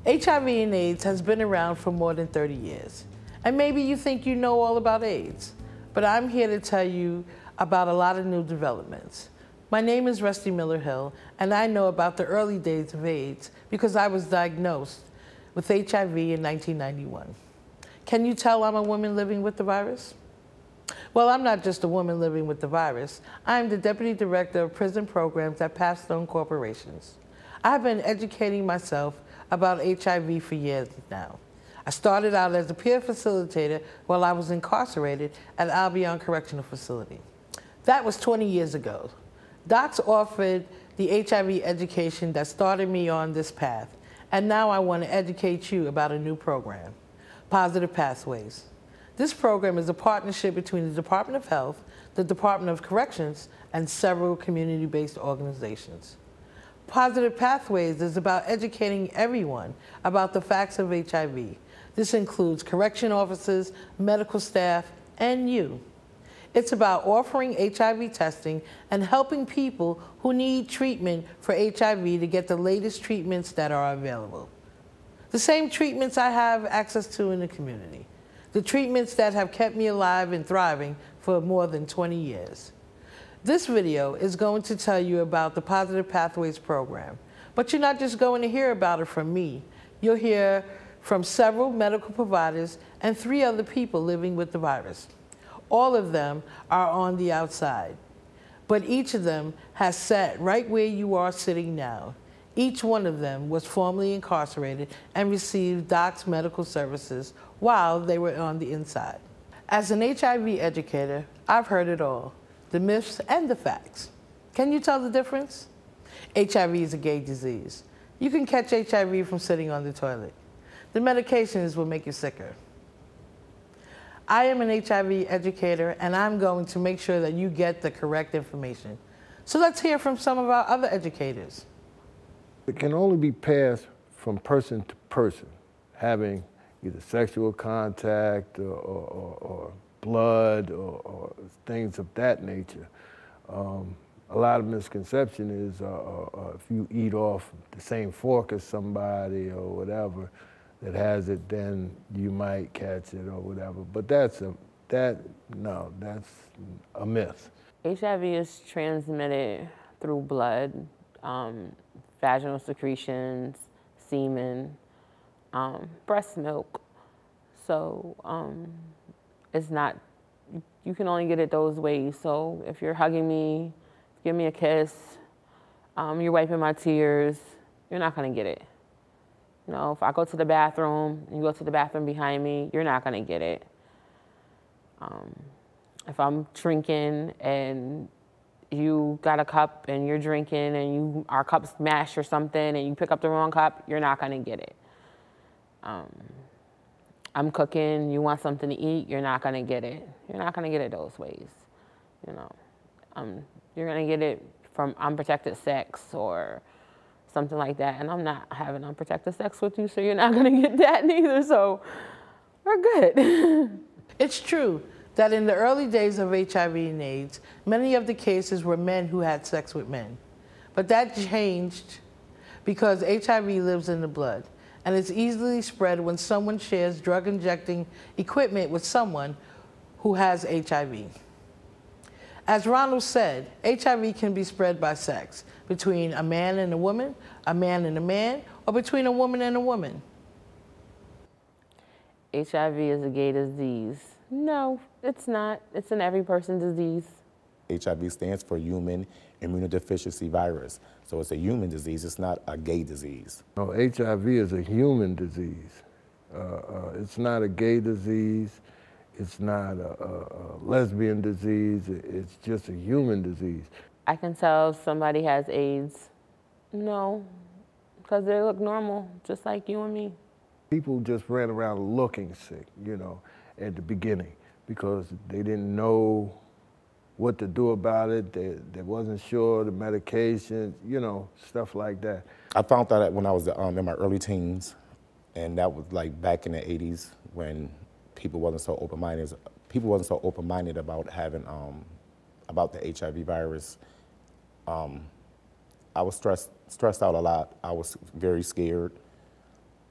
HIV and AIDS has been around for more than 30 years. And maybe you think you know all about AIDS, but I'm here to tell you about a lot of new developments. My name is Rusti Miller-Hill, and I know about the early days of AIDS because I was diagnosed with HIV in 1991. Can you tell I'm a woman living with the virus? Well, I'm not just a woman living with the virus. I'm the Deputy Director of Prison Programs at Pathstone Corporations. I've been educating myself about HIV for years now. I started out as a peer facilitator while I was incarcerated at Albion Correctional Facility. That was 20 years ago. Docs offered the HIV education that started me on this path, and now I want to educate you about a new program, Positive Pathways. This program is a partnership between the Department of Health, the Department of Corrections, and several community-based organizations. Positive Pathways is about educating everyone about the facts of HIV. This includes correction officers, medical staff, and you. It's about offering HIV testing and helping people who need treatment for HIV to get the latest treatments that are available. The same treatments I have access to in the community. The treatments that have kept me alive and thriving for more than 20 years. This video is going to tell you about the Positive Pathways program, but you're not just going to hear about it from me. You'll hear from several medical providers and 3 other people living with the virus. All of them are on the outside, but each of them has sat right where you are sitting now. Each one of them was formerly incarcerated and received DOC's medical services while they were on the inside. As an HIV educator, I've heard it all, the myths and the facts. Can you tell the difference? HIV is a gay disease. You can catch HIV from sitting on the toilet. The medications will make you sicker. I am an HIV educator, and I'm going to make sure that you get the correct information. So let's hear from some of our other educators. It can only be passed from person to person, having either sexual contact or blood or things of that nature. A lot of misconception is if you eat off the same fork as somebody or whatever that has it, then you might catch it or whatever. But that's a myth. HIV is transmitted through blood, vaginal secretions, semen, breast milk. So it's not, you can only get it those ways. So if you're hugging me, give me a kiss, you're wiping my tears, you're not gonna get it. You know, if I go to the bathroom and you go to the bathroom behind me, you're not gonna get it. If I'm drinking and you got a cup and you're drinking and our cup's mashed or something and you pick up the wrong cup, you're not gonna get it. I'm cooking, you want something to eat, you're not gonna get it. You're not gonna get it those ways, you know. You're gonna get it from unprotected sex or something like that, and I'm not having unprotected sex with you, so you're not gonna get that neither, so we're good. It's true that in the early days of HIV and AIDS, many of the cases were men who had sex with men. But that changed because HIV lives in the blood, and it's easily spread when someone shares drug-injecting equipment with someone who has HIV. As Ronald said, HIV can be spread by sex, between a man and a man and a man, or between a woman and a woman. HIV is a gay disease. No, it's not. It's an every person disease. HIV stands for human immunodeficiency virus. So it's a human disease, it's not a gay disease. No, HIV is a human disease. It's not a gay disease. It's not a lesbian disease. It's just a human disease. I can tell if somebody has AIDS. No, because they look normal, just like you and me. People just ran around looking sick, you know, at the beginning because they didn't know what to do about it. They wasn't sure the medication, you know, stuff like that. I found out when I was in my early teens, and that was like back in the 80s when people wasn't so open-minded. People wasn't so open-minded about having about the HIV virus. I was stressed out a lot. I was very scared.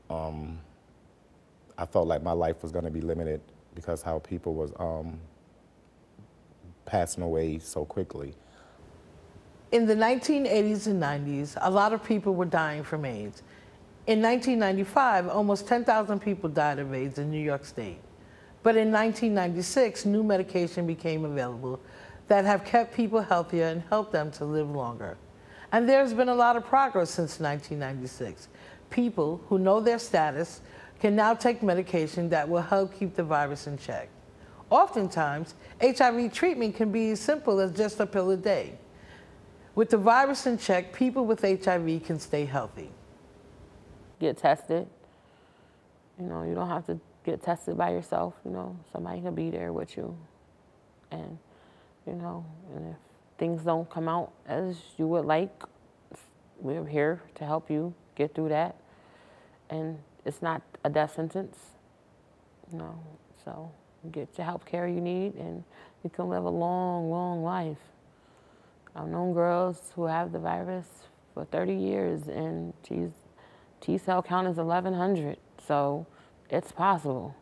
I felt like my life was going to be limited because how people was passing away so quickly. In the 1980s and 90s, a lot of people were dying from AIDS. In 1995, almost 10,000 people died of AIDS in New York State. But in 1996, new medication became available that have kept people healthier and helped them to live longer. And there's been a lot of progress since 1996. People who know their status can now take medication that will help keep the virus in check. Oftentimes, HIV treatment can be as simple as just a pill a day. With the virus in check, people with HIV can stay healthy. Get tested. You know, you don't have to get tested by yourself. You know, somebody can be there with you. And, you know, and if things don't come out as you would like, we're here to help you get through that. And it's not a death sentence, you know, so you get the health care you need and you can live a long, long life. I've known girls who have the virus for 30 years and T-cell count is 1,100, so it's possible.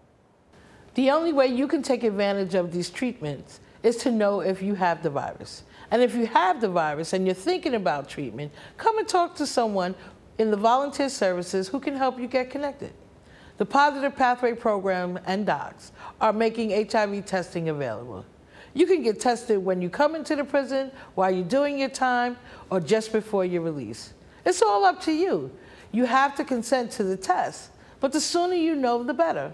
The only way you can take advantage of these treatments is to know if you have the virus. And if you have the virus and you're thinking about treatment, come and talk to someone in the volunteer services who can help you get connected. The Positive Pathway Program and docs are making HIV testing available. You can get tested when you come into the prison, while you're doing your time, or just before your release. It's all up to you. You have to consent to the test, but the sooner you know, the better.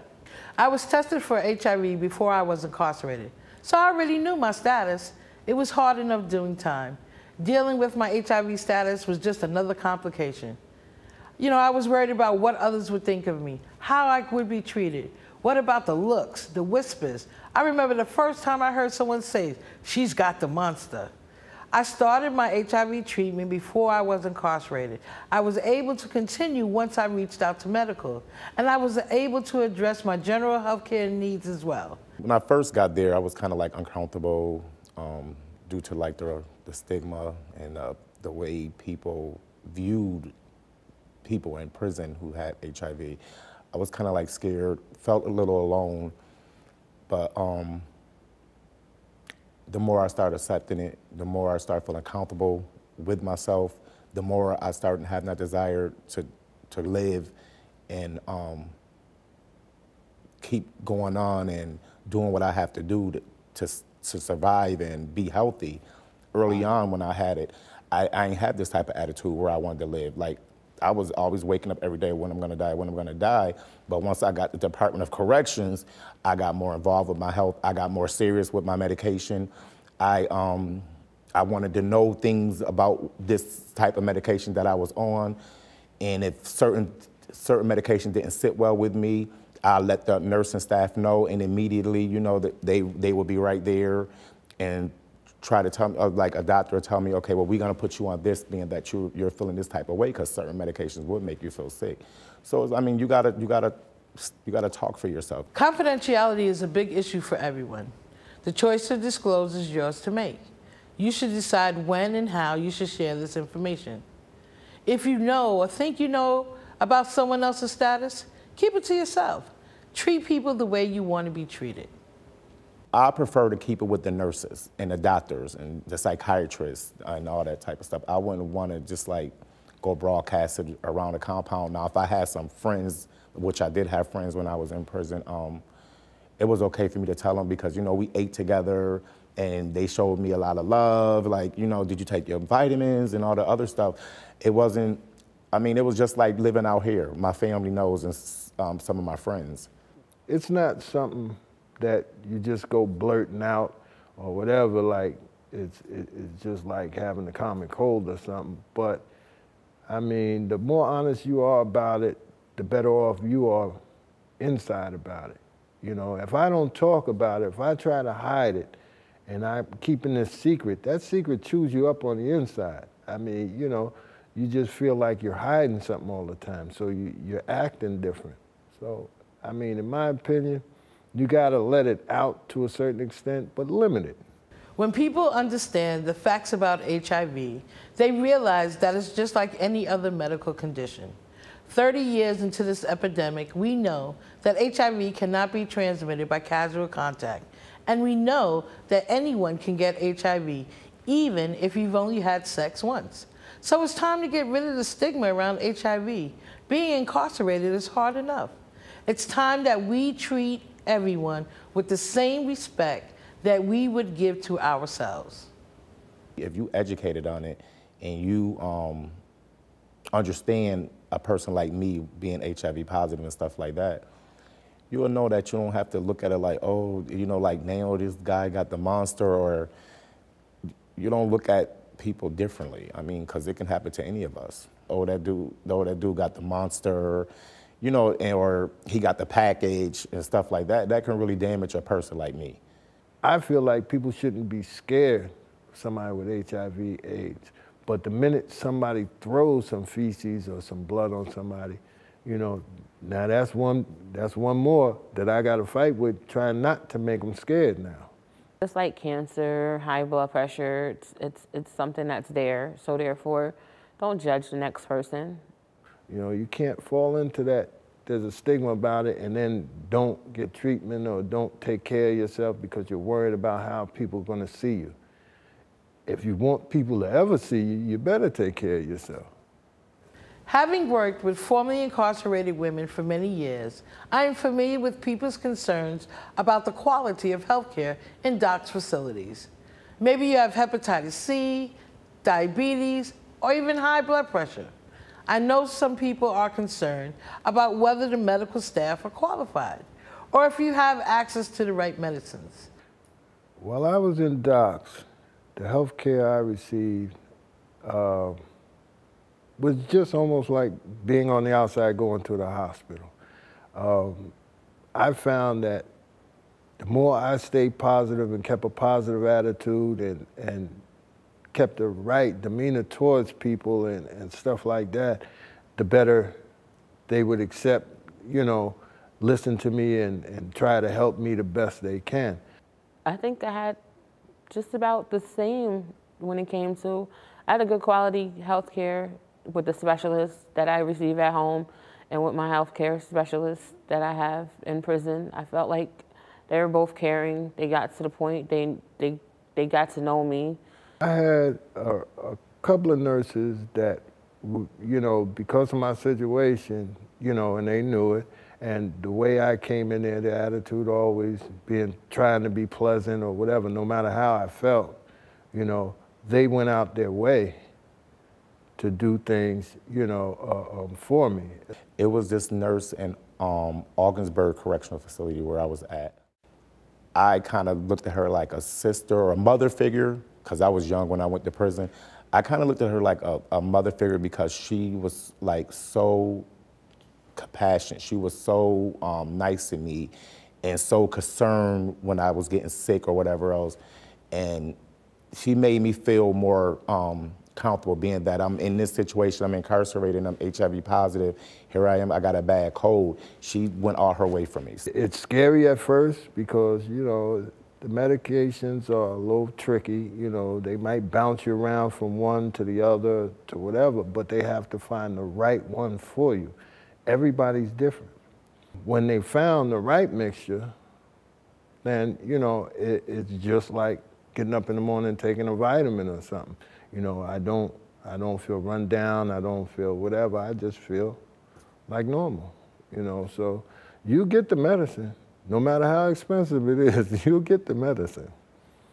I was tested for HIV before I was incarcerated, so I already knew my status. It was hard enough doing time. Dealing with my HIV status was just another complication. You know, I was worried about what others would think of me, how I would be treated. What about the looks, the whispers? I remember the first time I heard someone say, "She's got the monster." I started my HIV treatment before I was incarcerated. I was able to continue once I reached out to medical, and I was able to address my general health care needs as well. When I first got there, I was kind of like uncomfortable due to like the stigma and the way people viewed people in prison who had HIV. I was kind of like scared, felt a little alone, but the more I started accepting it, the more I started feeling comfortable with myself, the more I started having that desire to live and keep going on and doing what I have to do to survive and be healthy. Early on when I had it, I ain't had this type of attitude where I wanted to live. Like, I was always waking up every day, when I'm gonna die, when I'm gonna die. But once I got the Department of Corrections, I got more involved with my health. I got more serious with my medication. I wanted to know things about this type of medication that I was on. And if certain medication didn't sit well with me, I let the nursing staff know, and immediately, you know, that they would be right there and try to tell me, like a doctor would tell me, okay, well, we're gonna put you on this, being that you're feeling this type of way, because certain medications would make you feel sick. So, I mean, you gotta talk for yourself. Confidentiality is a big issue for everyone. The choice to disclose is yours to make. You should decide when and how you should share this information. If you know or think you know about someone else's status, keep it to yourself. Treat people the way you want to be treated. I prefer to keep it with the nurses and the doctors and the psychiatrists and all that type of stuff. I wouldn't want to just like go broadcast it around the compound. Now, if I had some friends, which I did have friends when I was in prison, it was okay for me to tell them, because, you know, we ate together and they showed me a lot of love. Like, you know, did you take your vitamins and all the other stuff? It wasn't, I mean, it was just like living out here. My family knows, and some of my friends. It's not something that you just go blurting out or whatever, like it's just like having a common cold or something. But I mean, the more honest you are about it, the better off you are inside about it. You know, if I don't talk about it, if I try to hide it and I'm keeping this secret, that secret chews you up on the inside. I mean, you know, you just feel like you're hiding something all the time, so you're acting different. So, I mean, in my opinion, you gotta let it out to a certain extent, but limit it. When people understand the facts about HIV, they realize that it's just like any other medical condition. 30 years into this epidemic, we know that HIV cannot be transmitted by casual contact. And we know that anyone can get HIV, even if you've only had sex once. So it's time to get rid of the stigma around HIV. Being incarcerated is hard enough. It's time that we treat everyone with the same respect that we would give to ourselves. If you educated on it and you understand a person like me being HIV positive and stuff like that, you will know that you don't have to look at it like, oh, you know, like now this guy got the monster, or you don't look at people differently. I mean, because it can happen to any of us. Oh, that dude got the monster, you know, or he got the package and stuff like that. That can really damage a person like me. I feel like people shouldn't be scared of somebody with HIV/AIDS. But the minute somebody throws some feces or some blood on somebody, you know, now that's one more that I got to fight with, trying not to make them scared now. Just like cancer, high blood pressure, it's something that's there. So therefore, don't judge the next person. You know, you can't fall into that. There's a stigma about it, and then don't get treatment or don't take care of yourself because you're worried about how people are going to see you. If you want people to ever see you, you better take care of yourself. Having worked with formerly incarcerated women for many years, I am familiar with people's concerns about the quality of healthcare in DOC's facilities. Maybe you have hepatitis C, diabetes, or even high blood pressure. I know some people are concerned about whether the medical staff are qualified, or if you have access to the right medicines. While I was in DOCs, the health care I received was just almost like being on the outside going to the hospital. I found that the more I stayed positive and kept a positive attitude and kept the right demeanor towards people and stuff like that, the better they would accept, you know, listen to me and try to help me the best they can. I think I had just about the same when it came to, I had a good quality health care with the specialists that I receive at home and with my health care specialists that I have in prison. I felt like they were both caring. They got to the point, they got to know me. I had a couple of nurses that, you know, because of my situation, you know, and they knew it, and the way I came in there, the attitude always trying to be pleasant or whatever, no matter how I felt, you know, they went out their way to do things, you know, for me. It was this nurse in Augsburg Correctional Facility where I was at. I kind of looked at her like a sister or a mother figure, because I was young when I went to prison. I kind of looked at her like a mother figure because she was like so compassionate. She was so nice to me and so concerned when I was getting sick or whatever else. And she made me feel more comfortable being that I'm in this situation, I'm incarcerated, and I'm HIV positive. Here I am, I got a bad cold. She went all her way for me. It's scary at first because, you know, the medications are a little tricky. You know, they might bounce you around from one to the other to whatever, but they have to find the right one for you. Everybody's different. When they found the right mixture, then, you know, it's just like getting up in the morning and taking a vitamin or something. You know, I don't feel run down, I don't feel whatever, I just feel like normal, you know. So you get the medicine, no matter how expensive it is, you'll get the medicine.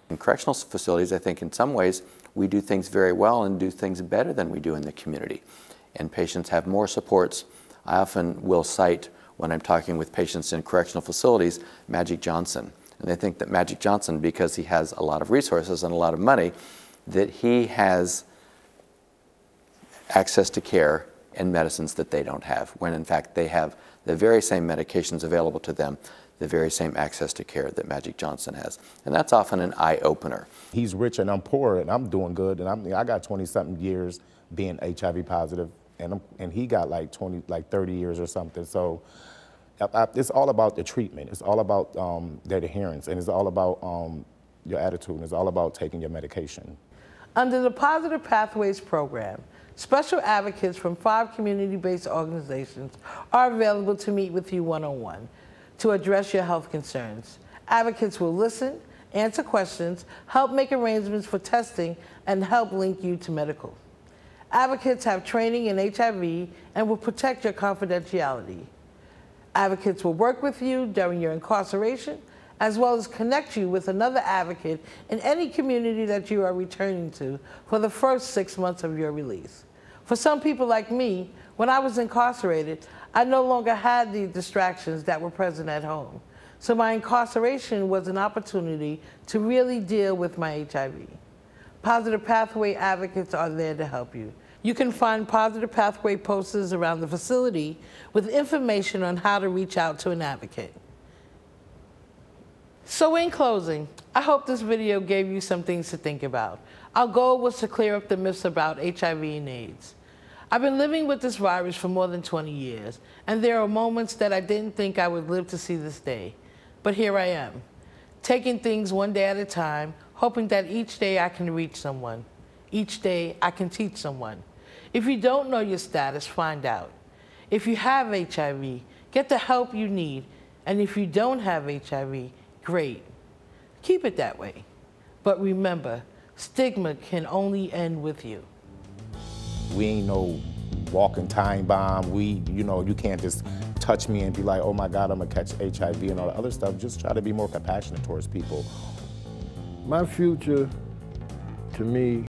In correctional facilities, I think in some ways we do things very well and do things better than we do in the community. And patients have more supports. I often will cite, when I'm talking with patients in correctional facilities, Magic Johnson. And they think that Magic Johnson, because he has a lot of resources and a lot of money, that he has access to care and medicines that they don't have, when in fact they have the very same medications available to them, the very same access to care that Magic Johnson has. And that's often an eye-opener. He's rich and I'm poor and I'm doing good, and I got 20-something years being HIV positive, and he got like 30 years or something. So it's all about the treatment. It's all about their adherence, and it's all about your attitude, and it's all about taking your medication. Under the Positive Pathways program, Special advocates from 5 community-based organizations are available to meet with you one-on-one to address your health concerns. Advocates will listen, answer questions, help make arrangements for testing, and help link you to medical. Advocates have training in HIV and will protect your confidentiality. Advocates will work with you during your incarceration, as well as connect you with another advocate in any community that you are returning to for the first 6 months of your release. For some people like me, when I was incarcerated, I no longer had the distractions that were present at home. So my incarceration was an opportunity to really deal with my HIV. Positive Pathway advocates are there to help you. You can find Positive Pathway posters around the facility with information on how to reach out to an advocate. So in closing, I hope this video gave you some things to think about. Our goal was to clear up the myths about HIV and AIDS. I've been living with this virus for more than 20 years, and there are moments that I didn't think I would live to see this day. But here I am, taking things one day at a time, hoping that each day I can reach someone. Each day I can teach someone. If you don't know your status, find out. If you have HIV, get the help you need. And if you don't have HIV, great. Keep it that way. But remember, stigma can only end with you. We ain't no walking time bomb. You can't just touch me and be like, oh my God, I'm gonna catch HIV and all the other stuff. Just try to be more compassionate towards people. My future, to me,